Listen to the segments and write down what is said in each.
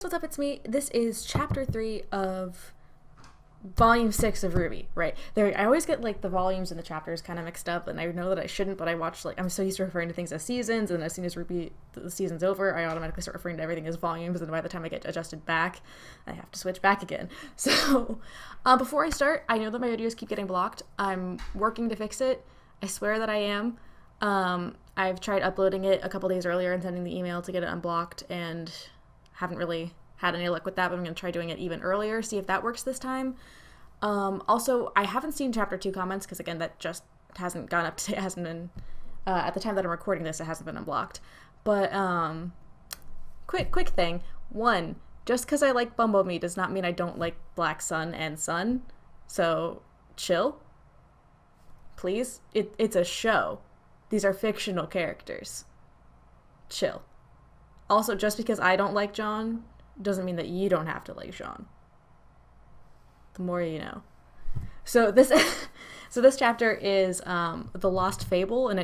What's up, it's me. This is chapter 3 of volume 6 of RWBY, right? I always get like the volumes and the chapters kind of mixed up, and I know that I shouldn't, but I watch, like, I'm so used to referring to things as seasons, and as soon as RWBY, the season's over, I automatically start referring to everything as volumes, and by the time I get adjusted back, I have to switch back again. So, before I start, I know that my videos keep getting blocked. I'm working to fix it. I swear that I am. I've tried uploading it a couple days earlier and sending the email to get it unblocked, and haven't really had any luck with that, but I'm going to try doing it even earlier, see if that works this time. Also, I haven't seen chapter 2 comments, because again, that just hasn't gone up to, it hasn't been, at the time that I'm recording this, it hasn't been unblocked. But, quick thing. 1, just because I like Bumblebee does not mean I don't like Black Sun and Sun, so chill. Please. It's a show. These are fictional characters. Chill. Also, just because I don't like John doesn't mean that you don't have to like John. The more you know. So this chapter is The Lost Fable, and I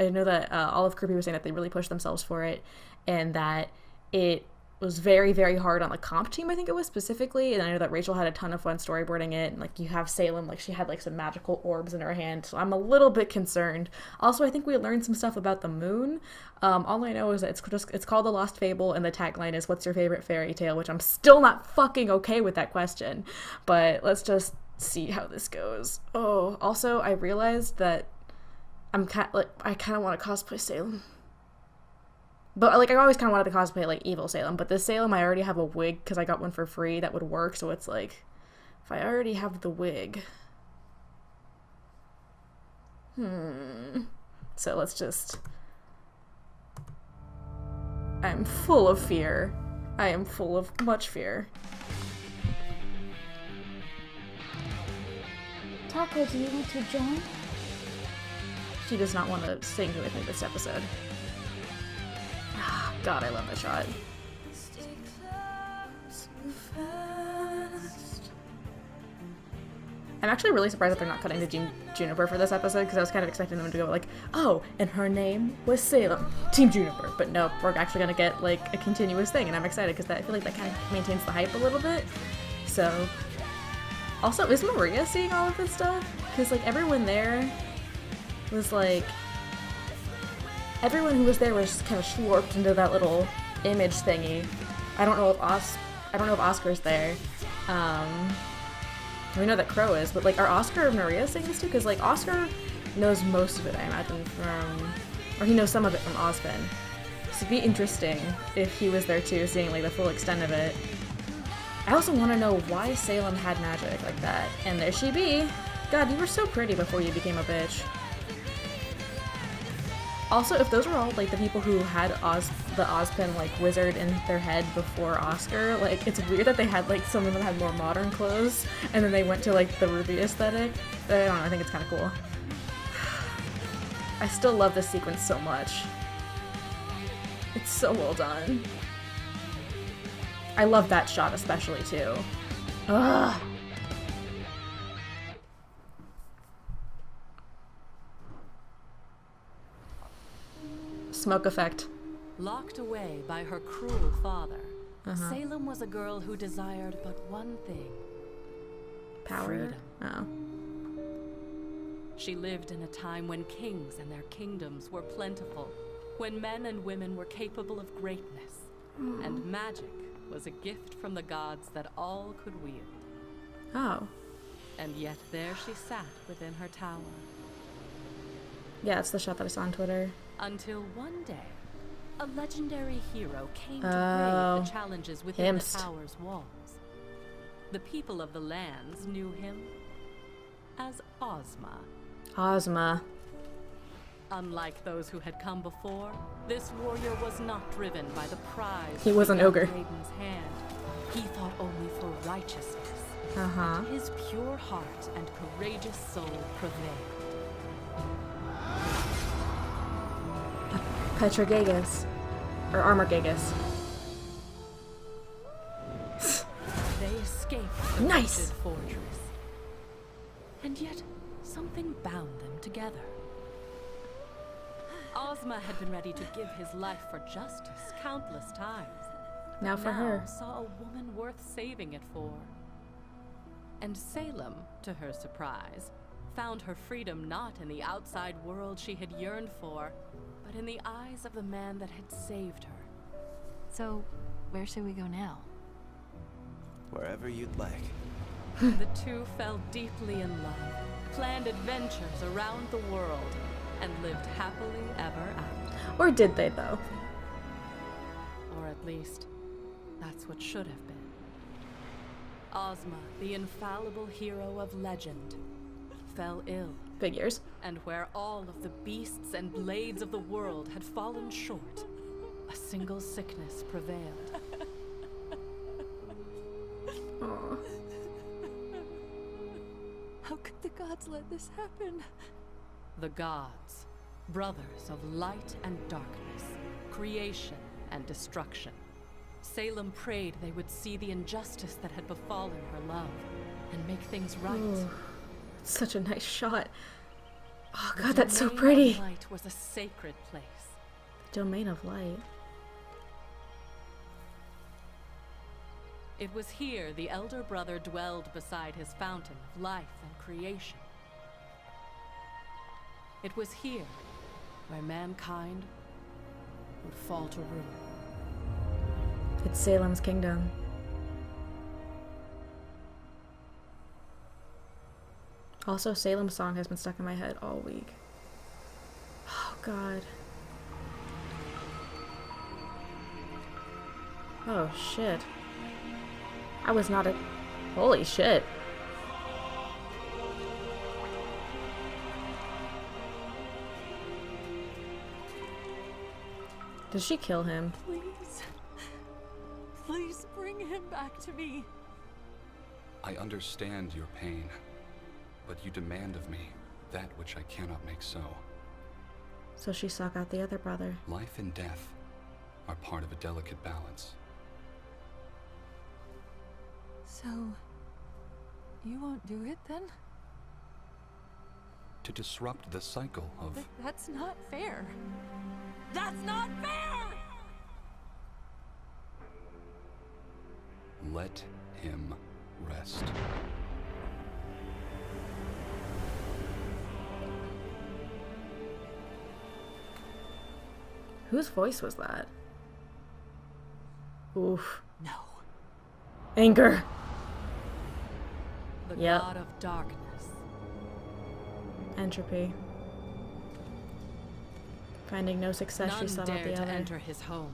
know that Olive Kirby was saying that they really pushed themselves for it, and that it was very, very hard on the comp team, I think it was specifically, and I know that Rachel had a ton of fun storyboarding it, and like you have Salem, like she had like some magical orbs in her hand, so I'm a little bit concerned. Also, I think we learned some stuff about the moon. All I know is that it's called The Lost Fable, and the tagline is, "What's your favorite fairy tale?" Which I'm still not fucking okay with that question, but let's just see how this goes. Oh, also, I realized that I kind of want to cosplay Salem. But, like, I always kind of wanted to cosplay, like, Evil Salem. But this Salem, I already have a wig because I got one for free that would work. So it's like, if I already have the wig. So let's just... I'm full of fear. I am full of much fear. Taco, do you want to join? She does not want to sing with me this episode. God, I love that shot. I'm actually really surprised that they're not cutting to Juniper for this episode, because I was kind of expecting them to go like, oh, and her name was Salem, Team Juniper. But no, we're actually going to get like a continuous thing, and I'm excited because I feel like that kind of maintains the hype a little bit. So, also, is Maria seeing all of this stuff? Because like everyone there was like... Everyone who was there was kind of slurped into that little image thingy. I don't know if Oscar's there. We know that Crow is, but like, are Oscar and Maria saying this too? Because like, Oscar knows most of it, I imagine, or he knows some of it from Ozpin. So it'd be interesting if he was there too, seeing like the full extent of it. I also want to know why Salem had magic like that. And there she be. God, you were so pretty before you became a bitch. Also, if those were all, like, the people who had the Ozpin, like, wizard in their head before Oscar, like, it's weird that they had, like, some of them had more modern clothes, and then they went to, like, the RWBY aesthetic. I don't know, I think it's kind of cool. I still love this sequence so much. It's so well done. I love that shot especially, too. Ugh. Smoke effect. Locked away by her cruel father, Salem was a girl who desired but one thing. Power? Freedom. Oh. She lived in a time when kings and their kingdoms were plentiful, when men and women were capable of greatness, and magic was a gift from the gods that all could wield. Oh. And yet there she sat within her tower. Yeah, it's the shot that I saw on Twitter. Until one day, a legendary hero came to brave the challenges within the tower's walls. The people of the lands knew him as Ozma. Ozma. Unlike those who had come before, this warrior was not driven by the prize. He was an ogre. Maiden's hand. He thought only for righteousness. His pure heart and courageous soul prevailed. Petra Gagus. Or Armor Gagus. They escaped the Nice! fortress. And yet, something bound them together. Ozma had been ready to give his life for justice countless times. Now for her. Saw a woman worth saving it for. And Salem, to her surprise, found her freedom not in the outside world she had yearned for, but in the eyes of the man that had saved her. So, where should we go now? Wherever you'd like. The two fell deeply in love, planned adventures around the world, and lived happily ever after. Or did they, though? Or at least, that's what should have been. Ozma, the infallible hero of legend, fell ill. Figures. And where all of the beasts and blades of the world had fallen short, a single sickness prevailed. Aww. How could the gods let this happen? The gods, brothers of light and darkness, creation and destruction. Salem prayed they would see the injustice that had befallen her love and make things right. Ooh, it's such a nice shot. Oh god, that's so pretty. The light was a sacred place. The domain of light. It was here the elder brother dwelled beside his fountain of life and creation. It was here where mankind would fall to ruin. It's Salem's kingdom. Also, Salem's song has been stuck in my head all week. Oh god. Oh shit. I was not a... Holy shit. Did she kill him? Please. Please bring him back to me. I understand your pain, but you demand of me that which I cannot make so. So she sought out the other brother. Life and death are part of a delicate balance. So, you won't do it then? To disrupt the cycle of... That's not fair. That's not fair! Let him rest. Whose voice was that? Oof. No. Anger. The Yep. god of darkness. Entropy. Finding no success, she None sought out dared the to other. enter his home,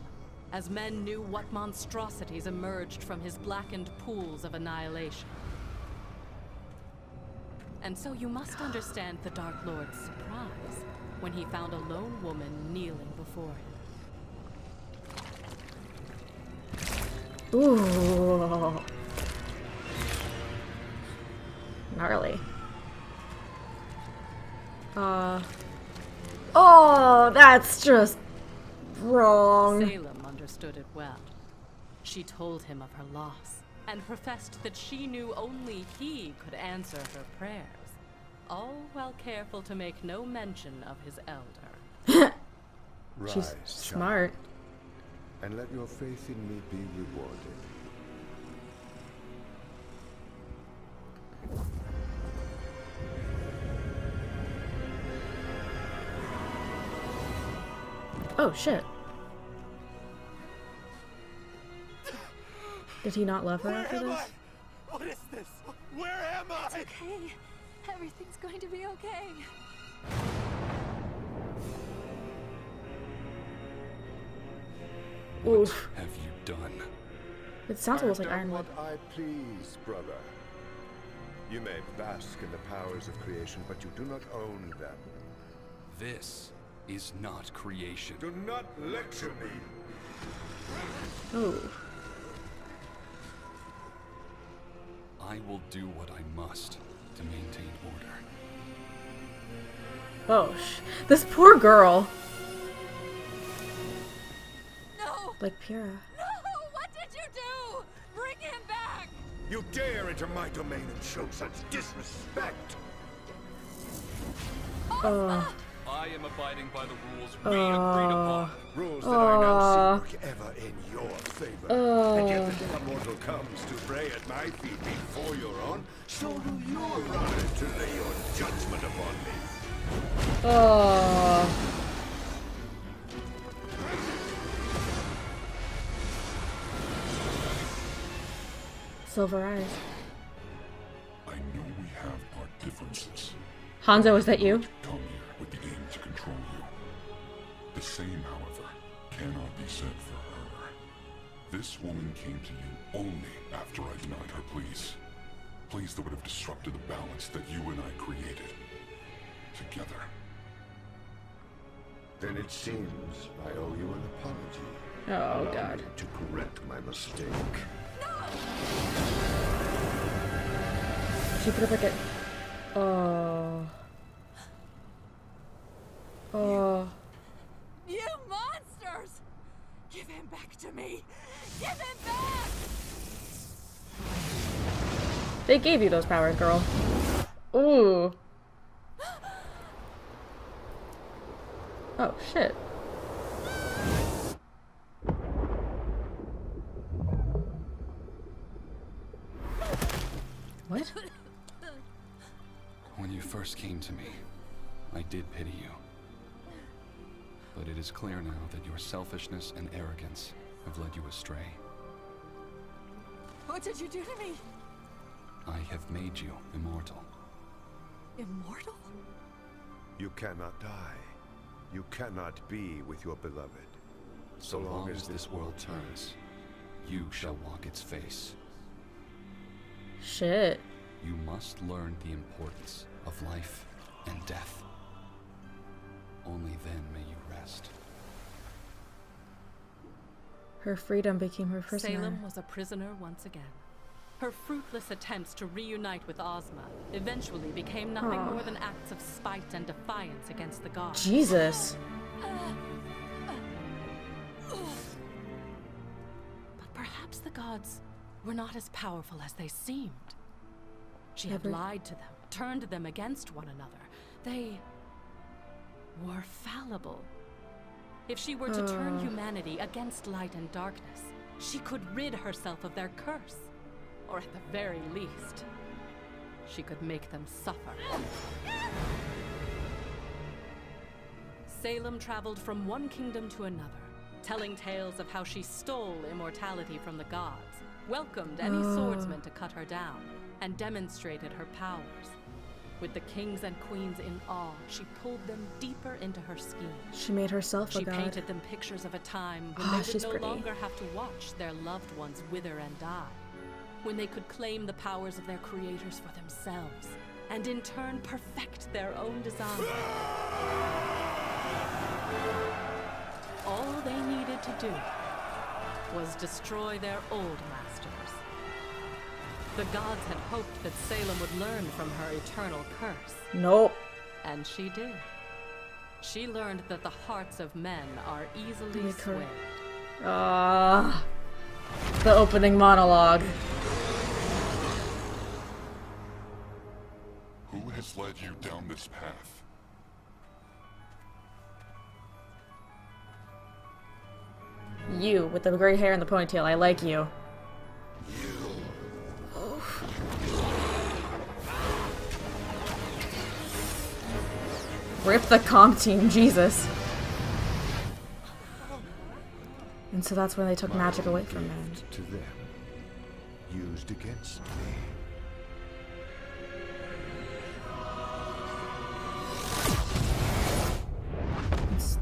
as men knew what monstrosities emerged from his blackened pools of annihilation. And so you must understand the Dark Lord's surprise when he found a lone woman kneeling before him. Ooh. Gnarly. Oh, that's just wrong. Salem understood it well. She told him of her loss, and professed that she knew only he could answer her prayers, all while careful to make no mention of his elder. She's Rise, smart. child, and let your faith in me be rewarded. Oh, shit. Did he not love her after this? What is this? Where am I? It's okay. Everything's going to be okay. What Oof. have you done? It sounds almost like I've done Iron Man. what I please, brother. You may bask in the powers of creation, but you do not own them. This is not creation. Do not lecture me. Oh. I will do what I must to maintain order. Oh, this poor girl. No! Like Pyrrha. No! What did you do? Bring him back! You dare enter my domain and show such disrespect! Oh. I am abiding by the rules we agreed upon. Rules that I now see work ever in your favor. And yet the day mortal comes to pray at my feet before your own, so do you arise to lay your judgment upon me. Silver eyes. I know we have our differences. Hanzo, is that you? Come here with the aim to control you. The same, however, cannot be said for her. This woman came to you only after I denied her pleas. Pleas that would have disrupted the balance that you and I created. Together. Then it seems I owe you an apology. Oh, Allow God. me to correct my mistake. She put up like a... Oh. Oh. You monsters! Give him back to me! Give him back! They gave you those powers, girl. Ooh. Oh, shit. What? When you first came to me, I did pity you. But it is clear now that your selfishness and arrogance have led you astray. What did you do to me? I have made you immortal. Immortal? You cannot die. You cannot be with your beloved. So long as this world turns, you shall walk its face. Shit. You must learn the importance of life and death. Only then may you rest. Her freedom became her prisoner. Salem was a prisoner once again. Her fruitless attempts to reunite with Ozma eventually became nothing more than acts of spite and defiance against the gods. Jesus. But perhaps the gods were not as powerful as they seemed. She had lied to them, turned them against one another. They were fallible. If she were to turn humanity against light and darkness, she could rid herself of their curse. Or at the very least, she could make them suffer. Salem traveled from one kingdom to another, telling tales of how she stole immortality from the gods, welcomed any swordsman to cut her down, and demonstrated her powers. With the kings and queens in awe, she pulled them deeper into her scheme. She made herself a god. She painted them pictures of a time when they would no longer have to watch their loved ones wither and die. When they could claim the powers of their creators for themselves, and in turn perfect their own design. All they needed to do was destroy their old masters. The gods had hoped that Salem would learn from her eternal curse. Nope. And she did. She learned that the hearts of men are easily swayed. The opening monologue. Who has led you down this path? You, with the gray hair and the ponytail. I like you. Rip the comp team, Jesus. And so that's when they took magic away from men. To them, used against me.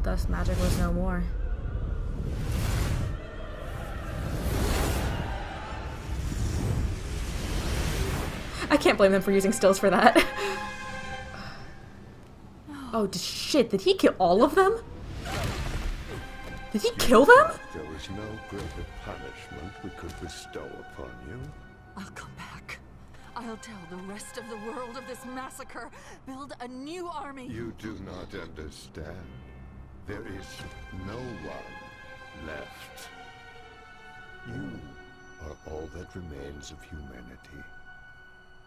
Thus magic was no more. I can't blame them for using stills for that. Oh, shit, did he kill all of them? Did he kill them? There was no greater punishment we could bestow upon you. I'll come back. I'll tell the rest of the world of this massacre. Build a new army. You do not understand. There is no one left. You are all that remains of humanity.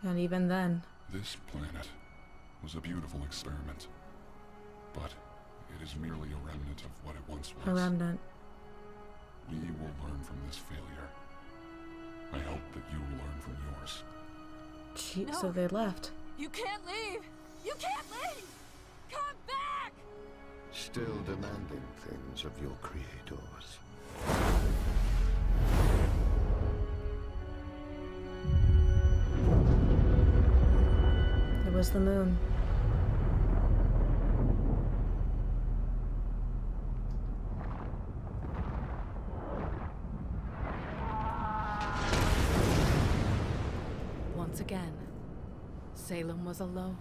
And even then. This planet was a beautiful experiment. but it is merely a remnant of what it once was. A remnant. We will learn from this failure. I hope that you will learn from yours. Gee, No. so they left. You can't leave! You can't leave! Come back! Still demanding things of your creators. It was the moon. Once again, Salem was alone.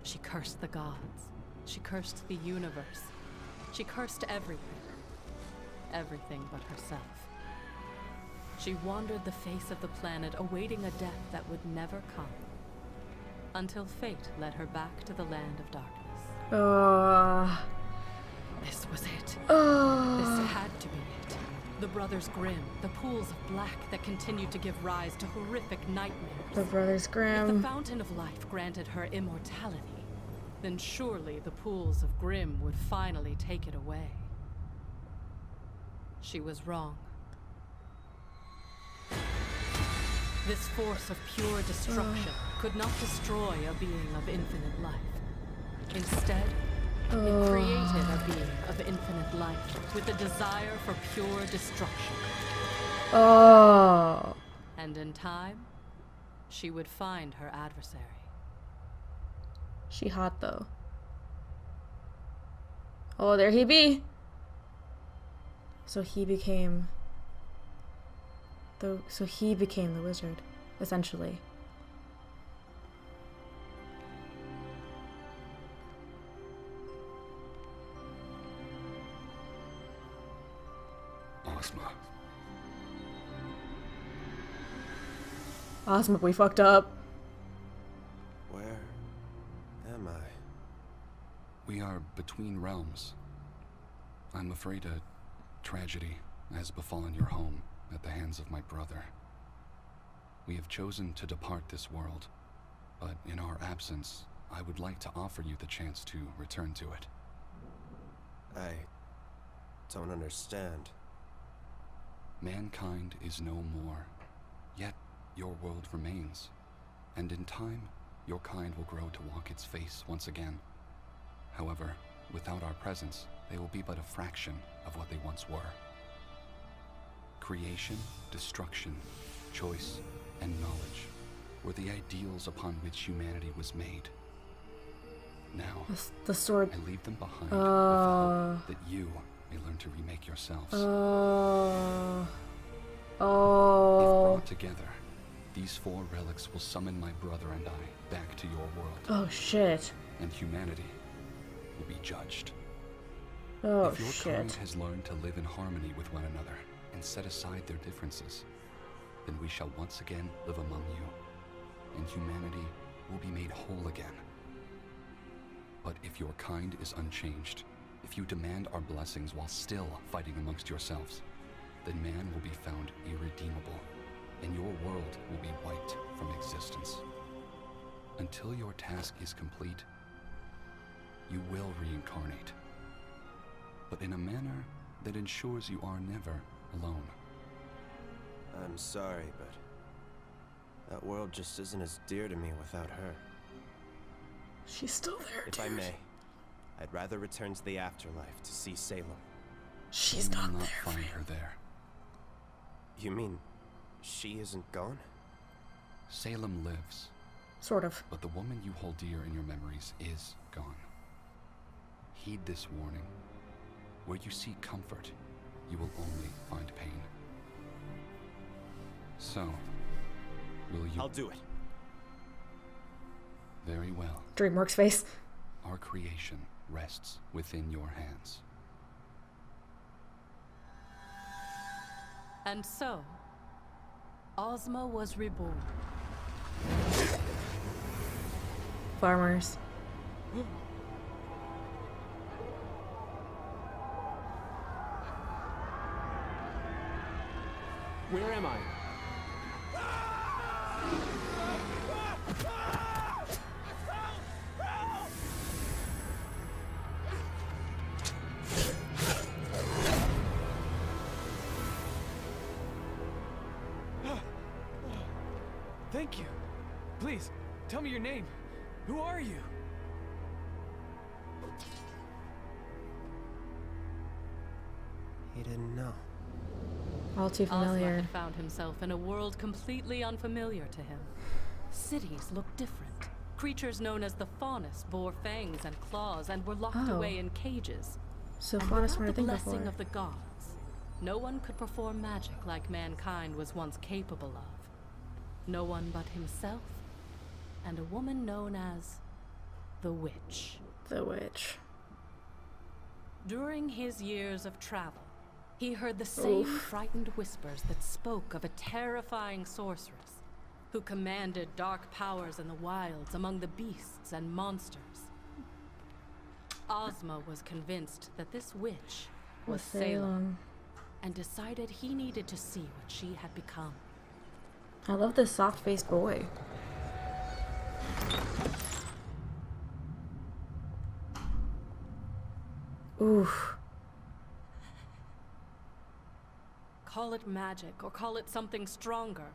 She cursed the gods. She cursed the universe. She cursed everything. Everything but herself. She wandered the face of the planet, awaiting a death that would never come. Until fate led her back to the land of darkness. This was it. This had to be it. The Brothers Grimm, the pools of black that continued to give rise to horrific nightmares. The Brothers If the Grimm. Fountain of Life granted her immortality, then surely the pools of Grimm would finally take it away. She was wrong. This force of pure destruction could not destroy a being of infinite life. Instead, it created a being of infinite life with a desire for pure destruction. Oh. And in time, she would find her adversary. She hot though. Oh, there he be. So he became the wizard, essentially. Ozma. Ozma, we fucked up. Where am I? We are between realms. I'm afraid a tragedy has befallen your home at the hands of my brother. We have chosen to depart this world, but in our absence, I would like to offer you the chance to return to it. I don't understand. Mankind is no more, yet your world remains, and in time, your kind will grow to walk its face once again. However, without our presence, they will be but a fraction of what they once were. Creation, destruction, choice, and knowledge were the ideals upon which humanity was made. Now, The sword. I leave them behind with the hope that you may learn to remake yourselves. If brought together, these four relics will summon my brother and I back to your world, Oh shit. and humanity will be judged. Oh If your kind shit. has learned to live in harmony with one another and set aside their differences, then we shall once again live among you, and humanity will be made whole again. But if your kind is unchanged, if you demand our blessings while still fighting amongst yourselves, then man will be found irredeemable, and your world will be wiped from existence. Until your task is complete, you will reincarnate, but in a manner that ensures you are never alone. I'm sorry, but that world just isn't as dear to me without her. She's still there, If I may, I'd rather return to the afterlife to see Salem. She's You will not not there. find her there. You mean she isn't gone? Salem lives, Sort of. but the woman you hold dear in your memories is gone. Heed this warning. Where you seek comfort, you will only find pain. So, will you? I'll do it. Very well. DreamWorks face. Our creation rests within your hands. And so, Ozma was reborn. Farmers. Where am I? Thank you. Please, tell me your name. Who are you? He didn't know. All too familiar. Ozma had found himself in a world completely unfamiliar to him. Cities looked different. Creatures known as the Faunus bore fangs and claws and were locked away in cages. So And Faunus without might the think blessing before. of the gods, no one could perform magic like mankind was once capable of. No one but himself and a woman known as the Witch. The witch. During his years of travel, he heard the same frightened whispers that spoke of a terrifying sorceress who commanded dark powers in the wilds among the beasts and monsters. Ozma was convinced that this witch was Salem, and decided he needed to see what she had become. I love this soft-faced boy. Oof. Call it magic or call it something stronger.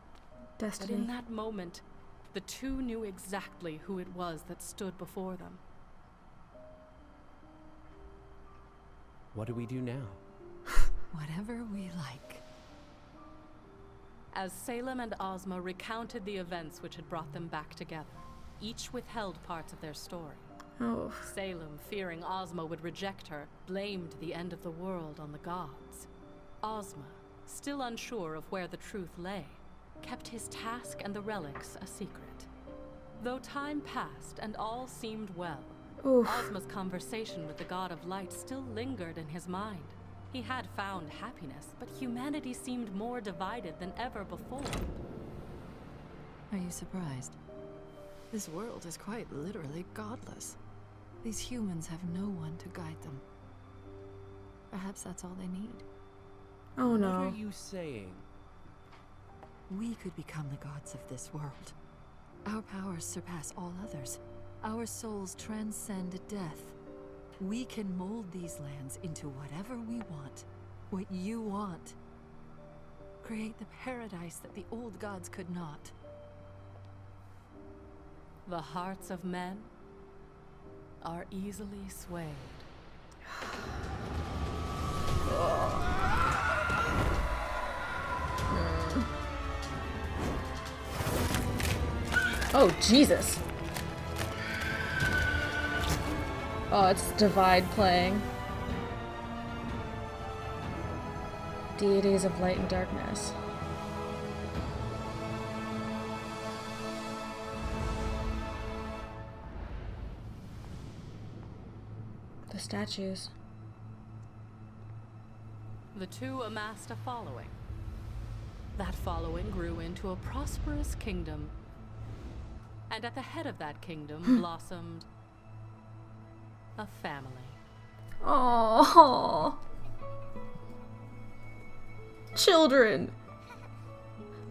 Destiny. But in that moment, the two knew exactly who it was that stood before them. What do we do now? Whatever we like. As Salem and Ozma recounted the events which had brought them back together, each withheld parts of their story. Oh. Salem, fearing Ozma would reject her, blamed the end of the world on the gods. Ozma, still unsure of where the truth lay, kept his task and the relics a secret. Though time passed and all seemed well, Ozma's conversation with the god of light still lingered in his mind. He had found happiness, but humanity seemed more divided than ever before. Are you surprised? This world is quite literally godless. These humans have no one to guide them. Perhaps that's all they need. Oh no. What are you saying? We could become the gods of this world. Our powers surpass all others. Our souls transcend death. We can mold these lands into whatever we want. What you want. Create the paradise that the old gods could not. The hearts of men are easily swayed. Oh, Jesus. Oh, it's Divide playing. Deities of light and darkness. The statues. The two amassed a following. That following grew into a prosperous kingdom. And at the head of that kingdom blossomed a family. Oh, children.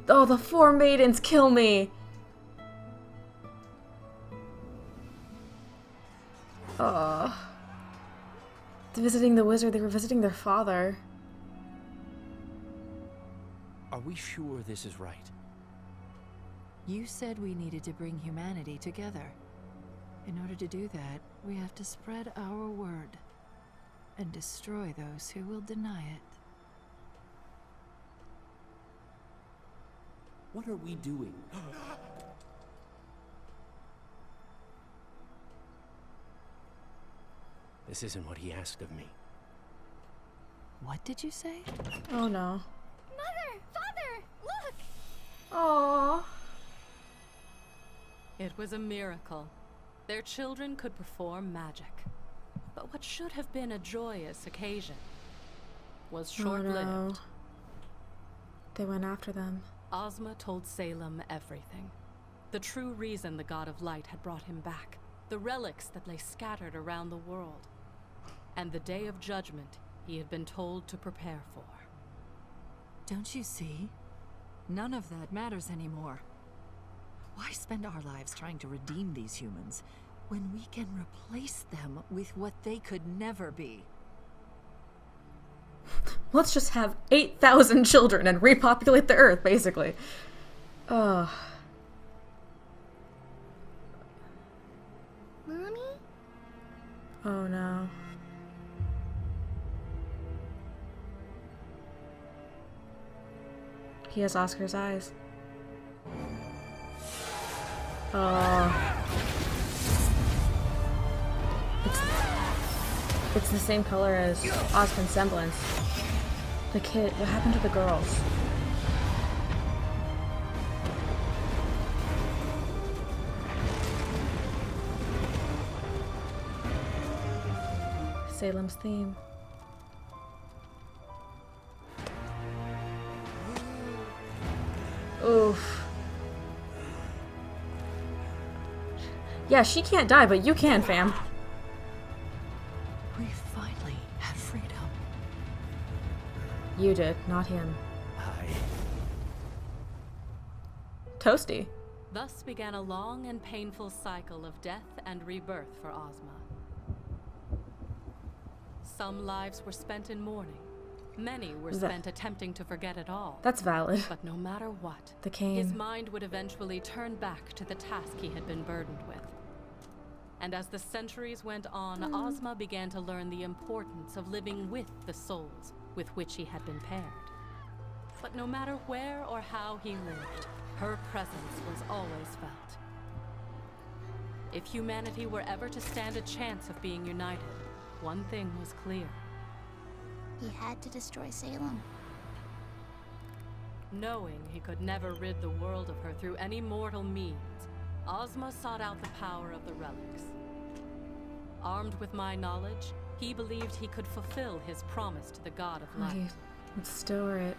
Oh, the four maidens kill me. Visiting the wizard, they were visiting their father. Are we sure this is right? You said we needed to bring humanity together. In order to do that, we have to spread our word and destroy those who will deny it. What are we doing? This isn't what he asked of me. What did you say? Oh no. Mother! Father! Look! Aww. It was a miracle. Their children could perform magic. But what should have been a joyous occasion was short-lived. Oh, no. They went after them. Ozma told Salem everything. The true reason the god of light had brought him back. The relics that lay scattered around the world. And the day of judgment he had been told to prepare for. Don't you see? None of that matters anymore. Why spend our lives trying to redeem these humans when we can replace them with what they could never be? Let's just have 8,000 children and repopulate the earth, basically. Ugh. Oh no. He has Oscar's eyes. Oh. It's the same color as Oscar's semblance. The kid, what happened to the girls? Salem's theme. Oof. Yeah, she can't die, but you can, fam. We finally have freedom. You did, not him. Toasty. Thus began a long and painful cycle of death and rebirth for Ozma. Some lives were spent in mourning. Many were spent attempting to forget it all. That's valid. But no matter what, the cane. His mind would eventually turn back to the task he had been burdened with. And as the centuries went on, Ozma began to learn the importance of living with the souls with which he had been paired. But no matter where or how he lived, her presence was always felt. If humanity were ever to stand a chance of being united, one thing was clear. He had to destroy Salem. Knowing he could never rid the world of her through any mortal means, Ozma sought out the power of the relics. Armed with my knowledge, he believed he could fulfill his promise to the god of light. Let's store it.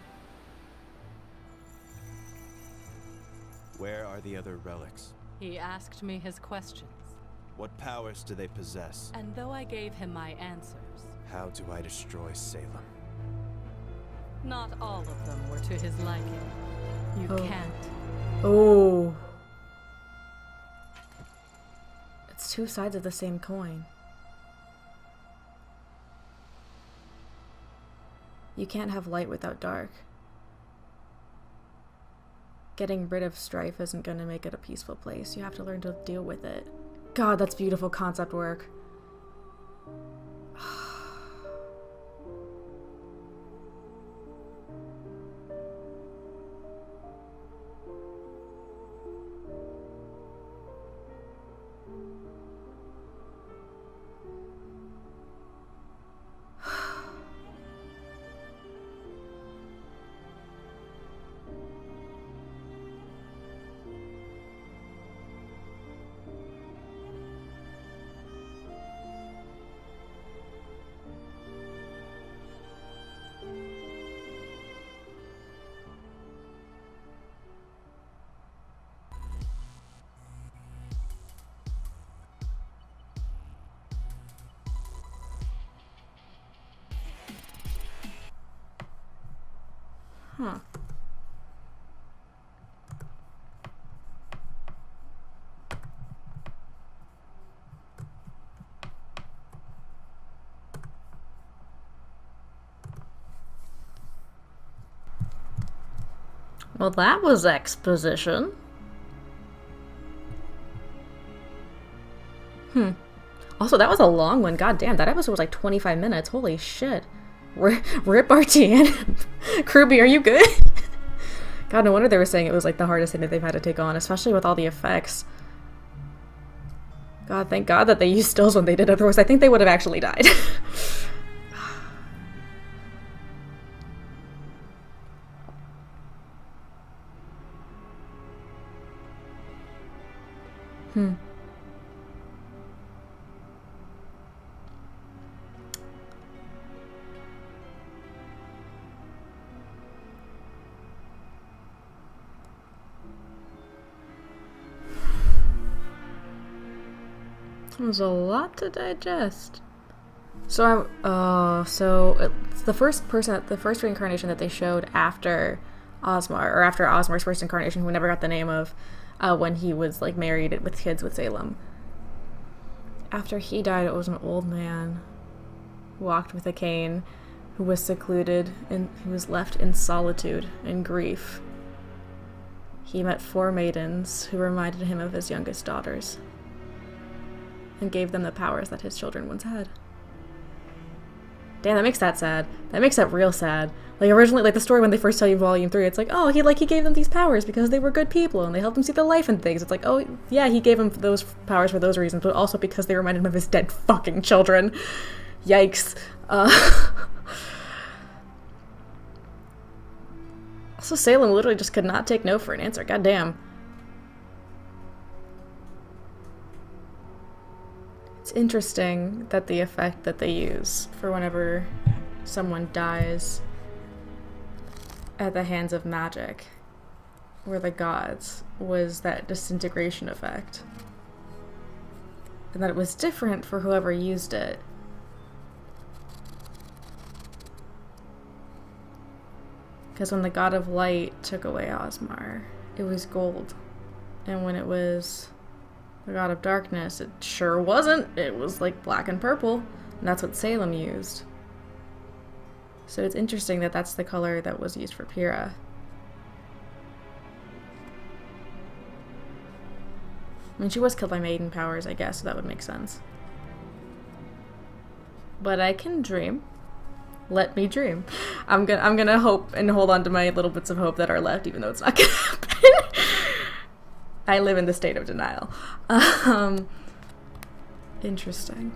Where are the other relics? He asked me his questions. What powers do they possess? And though I gave him my answers... How do I destroy Salem? Not all of them were to his liking. You can't. Oh. It's two sides of the same coin. You can't have light without dark. Getting rid of strife isn't going to make it a peaceful place. You have to learn to deal with it. God, that's beautiful concept work. Huh. Well, that was exposition. Also, that was a long one. God damn, that episode was like 25 minutes. Holy shit. Rip Artian. Kirby, are you good? God, no wonder they were saying it was like the hardest thing that they've had to take on, especially with all the effects. God, thank God that they used stills when they did, otherwise I think they would have actually died. There's a lot to digest. So it's the first reincarnation that they showed after Ozma, or after Ozma's first incarnation, who we never got the name of, when he was like married with kids with Salem. After he died, it was an old man who walked with a cane, who was secluded and who was left in solitude and grief. He met 4 maidens who reminded him of his youngest daughters. and gave them the powers that his children once had. Damn, that makes that sad. That makes that real sad. Like, originally, like, the story when they first tell you Volume 3, it's like, oh, he gave them these powers because they were good people, and they helped him see the life and things. It's like, oh, yeah, he gave him those powers for those reasons, but also because they reminded him of his dead fucking children. Yikes. Also, Salem literally just could not take no for an answer. Goddamn. It's interesting that the effect that they use for whenever someone dies at the hands of magic, or the gods, was that disintegration effect. And that it was different for whoever used it. Because when the god of light took away Ozma, it was gold. And when it was the god of darkness, it sure wasn't. It was like black and purple. And that's what Salem used. So it's interesting that that's the color that was used for Pyrrha. I mean, she was killed by maiden powers, I guess, so that would make sense. But I can dream. Let me dream. I'm gonna hope and hold on to my little bits of hope that are left, even though it's not gonna happen. I live in the state of denial. Interesting.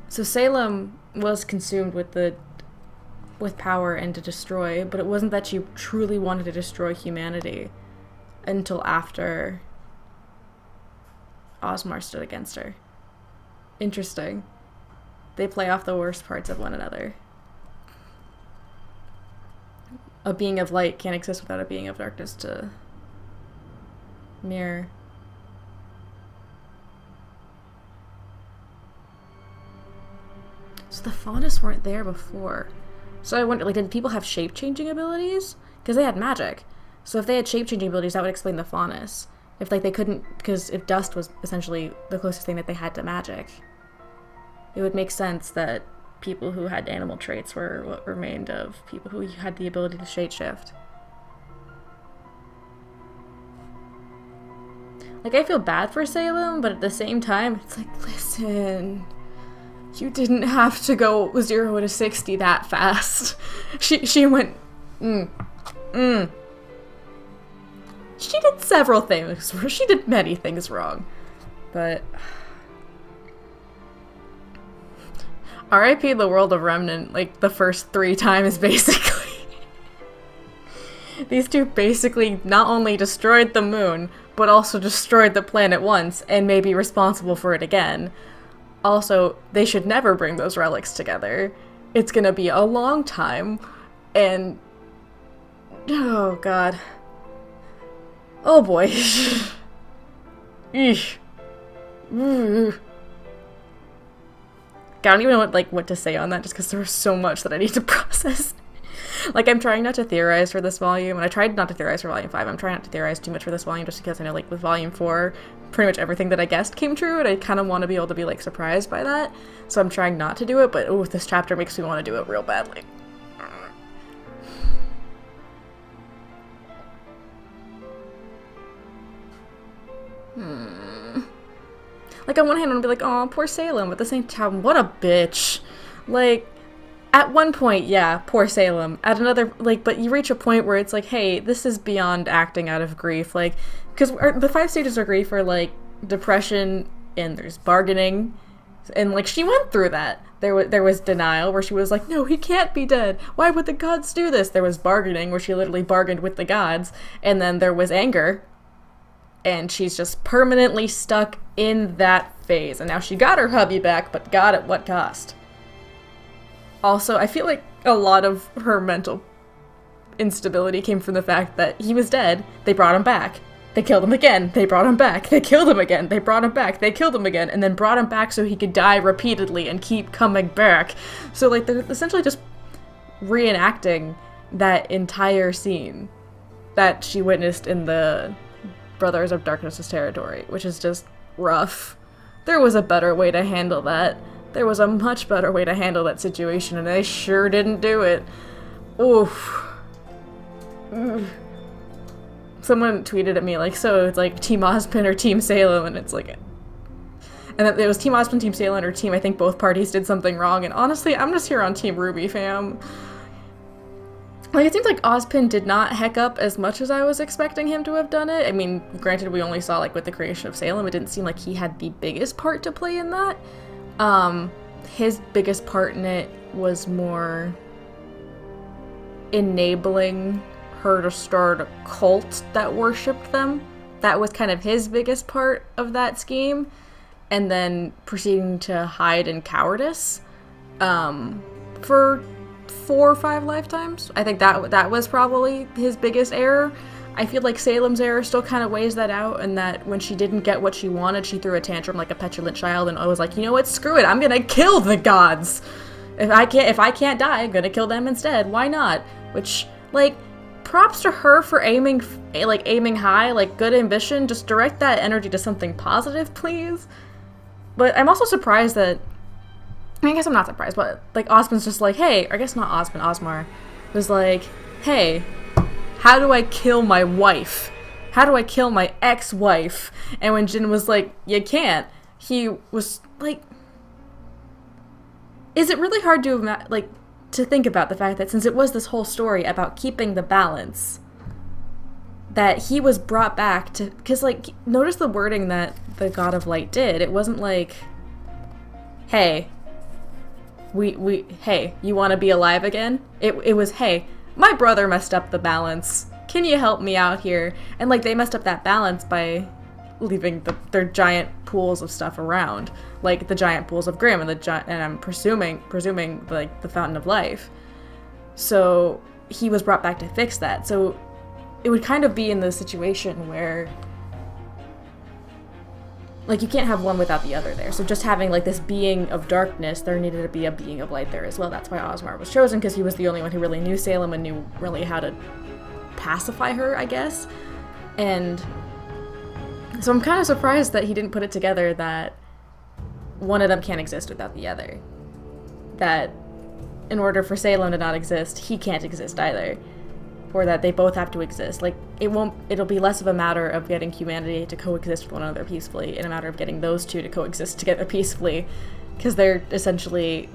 So Salem was consumed with power and to destroy, but it wasn't that she truly wanted to destroy humanity until after Ozma stood against her. Interesting. They play off the worst parts of one another. A being of light can't exist without a being of darkness to mirror. So the Faunus weren't there before. So I wonder, like, did people have shape-changing abilities? Because they had magic. So if they had shape-changing abilities, that would explain the Faunus. If, like, they couldn't, because if dust was essentially the closest thing that they had to magic, it would make sense that people who had animal traits were what remained of people who had the ability to shapeshift. Like, I feel bad for Salem, but at the same time, it's like, listen, you didn't have to go 0 to 60 that fast. She went, She did several things. She did many things wrong. But R.I.P. the world of Remnant, like, the first 3 times, basically. These two basically not only destroyed the moon, but also destroyed the planet once, and may be responsible for it again. Also, they should never bring those relics together. It's gonna be a long time, and oh god. Oh boy. Eesh. I don't even know what to say on that, just because there was so much that I need to process. Like, I'm trying not to theorize for this volume, and I tried not to theorize for Volume 5. I'm trying not to theorize too much for this volume, just because I know, like, with Volume 4, pretty much everything that I guessed came true, and I kind of want to be able to be, like, surprised by that. So I'm trying not to do it, but ooh, this chapter makes me want to do it real badly. Like, on one hand, I'm gonna be like, oh, poor Salem, but at the same time, what a bitch. Like, at one point, yeah, poor Salem. At another, like, but you reach a point where it's like, hey, this is beyond acting out of grief. Like, because the 5 stages of grief are, like, depression, and there's bargaining, and, like, she went through that. There was denial, where she was like, no, he can't be dead. Why would the gods do this? There was bargaining, where she literally bargained with the gods, and then there was anger, and she's just permanently stuck in that phase. And now she got her hubby back, but God, at what cost? Also, I feel like a lot of her mental instability came from the fact that he was dead, they brought him back, they killed him again, they brought him back, they killed him again, they brought him back, they killed him again, and then brought him back so he could die repeatedly and keep coming back. So, like, they're essentially just reenacting that entire scene that she witnessed in the Brothers of Darkness's territory, which is just rough. There was a better way to handle that. There was a much better way to handle that situation, and they sure didn't do it. Oof. Someone tweeted at me, like, so it's like Team Ozpin or Team Salem, and it's like, And that it was Team Ozma, Team Salem, or Team, I think both parties did something wrong. And honestly, I'm just here on Team RWBY, fam. Like, it seems like Ozpin did not heck up as much as I was expecting him to have done it. I mean, granted, we only saw, like, with the creation of Salem, it didn't seem like he had the biggest part to play in that. His biggest part in it was more enabling her to start a cult that worshipped them. That was kind of his biggest part of that scheme. And then proceeding to hide in cowardice for 4 or 5 lifetimes. I think that was probably his biggest error. I feel like Salem's error still kind of weighs that out, and that when she didn't get what she wanted, she threw a tantrum like a petulant child, and I was like, you know what, screw it, I'm gonna kill the gods. If I can't die, I'm gonna kill them instead. Why not? Which, like, props to her for aiming high, like, good ambition. Just direct that energy to something positive, please. But I'm also surprised that, I guess I'm not surprised, but, like, Osmond's just like, hey, I guess not Osmond, Osmar was like, hey, how do I kill my wife? How do I kill my ex-wife? And when Jin was like, you can't, he was like, is it really hard to think about the fact that since it was this whole story about keeping the balance, that he was brought back to, because, like, notice the wording that the God of Light did. It wasn't like, hey, hey, you want to be alive again? It was, hey, my brother messed up the balance. Can you help me out here? And, like, they messed up that balance by leaving their giant pools of stuff around, like the giant pools of Grimm and I'm presuming like the Fountain of Life. So he was brought back to fix that. So it would kind of be in the situation where, like, you can't have one without the other there. So just having, like, this being of darkness, there needed to be a being of light there as well. That's why Osmar was chosen, because he was the only one who really knew Salem and knew really how to pacify her, I guess. And so I'm kind of surprised that he didn't put it together that one of them can't exist without the other. That in order for Salem to not exist, he can't exist either. Or that they both have to exist. Like, it'll be less of a matter of getting humanity to coexist with one another peacefully, and a matter of getting those two to coexist together peacefully, because they're essentially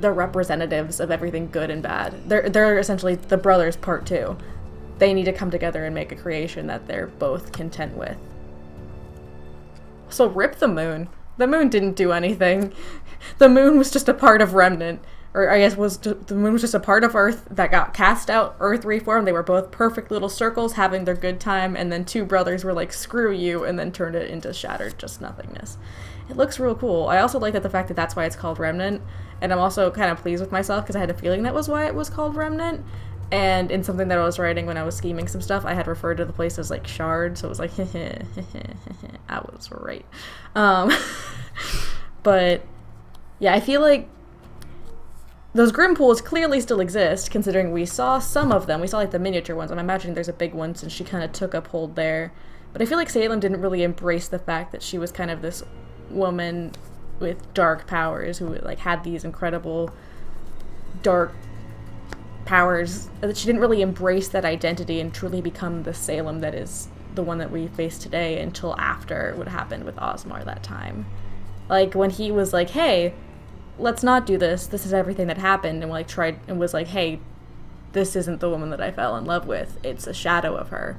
the representatives of everything good and bad. They're essentially the brothers part 2. They need to come together and make a creation that they're both content with. So rip the moon. The moon didn't do anything. The moon was just a part of Remnant. Or I guess the moon was just a part of Earth that got cast out. Earth reformed. They were both perfect little circles having their good time, and then 2 brothers were like, screw you, and then turned it into shattered just nothingness. It looks real cool. I also like that the fact that that's why it's called Remnant, and I'm also kind of pleased with myself because I had a feeling that was why it was called Remnant. And in something that I was writing when I was scheming some stuff, I had referred to the place as like Shard, so it was like, I was right. But yeah, I feel like those Grimm pools clearly still exist, considering we saw some of them. We saw, like, the miniature ones. I'm imagining there's a big one since she kind of took up hold there. But I feel like Salem didn't really embrace the fact that she was kind of this woman with dark powers who, like, had these incredible dark powers. That she didn't really embrace that identity and truly become the Salem that is the one that we face today until after what happened with Osmar that time. Like, when he was like, hey, let's not do this. This is everything that happened, and like tried and was like, hey, this isn't the woman that I fell in love with. It's a shadow of her.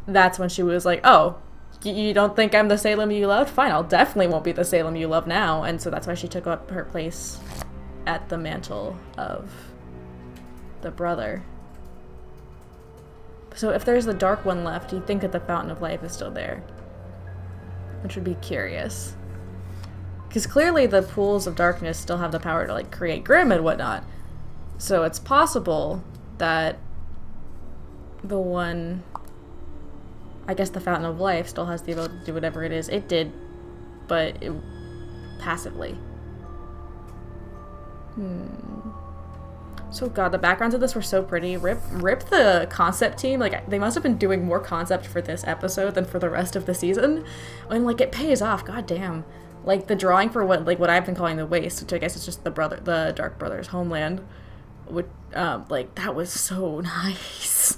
That's when she was like, oh, you don't think I'm the Salem you loved? Fine, I'll definitely won't be the Salem you love now. And so that's why she took up her place at the mantle of the brother. So if there's the dark one left, you'd think that the Fountain of Life is still there, which would be curious. Because clearly the pools of darkness still have the power to, like, create Grimm and whatnot. So it's possible that the one, I guess the Fountain of Life, still has the ability to do whatever it is it did, but passively. So god, the backgrounds of this were so pretty. Rip the concept team. Like, they must have been doing more concept for this episode than for the rest of the season. And, like, it pays off, god damn. Like, the drawing for what I've been calling the Waste, which I guess is just the Dark Brothers' homeland, would, like, that was so nice.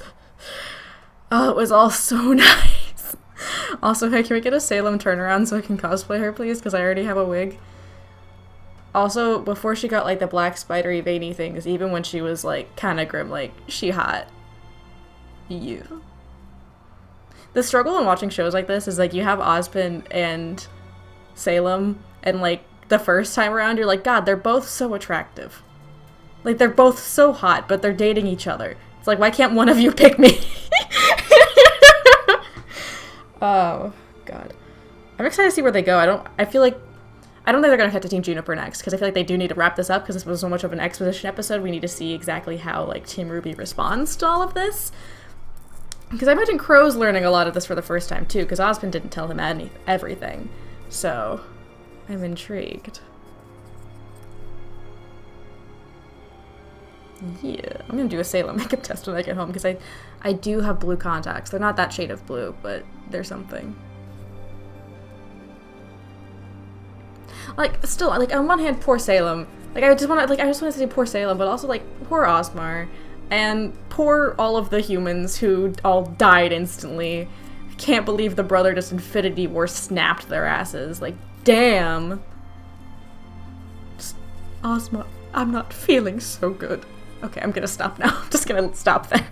Oh, it was all so nice. Also, hey, can we get a Salem turnaround so I can cosplay her, please? Because I already have a wig. Also, before she got, like, the black spidery veiny things, even when she was, like, kind of grim, like, she hot. You. The struggle in watching shows like this is, like, you have Ozpin and Salem, and, like, the first time around, you're like, God, they're both so attractive. Like, they're both so hot, but they're dating each other. It's like, why can't one of you pick me? Oh, God. I'm excited to see where they go. I don't think they're going to cut to Team Juniper next, because I feel like they do need to wrap this up, because this was so much of an exposition episode. We need to see exactly how, like, Team RWBY responds to all of this. Because I imagine Crow's learning a lot of this for the first time, too, because Ozpin didn't tell him everything. So, I'm intrigued. Yeah, I'm gonna do a Salem makeup test when I get home, because I do have blue contacts. They're not that shade of blue, but they're something. Like, still, like, on one hand, poor Salem. Like, I just want to say poor Salem, but also, like, poor Osmar. And poor all of the humans who all died instantly. I can't believe the brother just Infinity War snapped their asses. Like, damn. Just, Ozma, I'm not feeling so good. Okay, I'm gonna stop now. I'm just gonna stop there.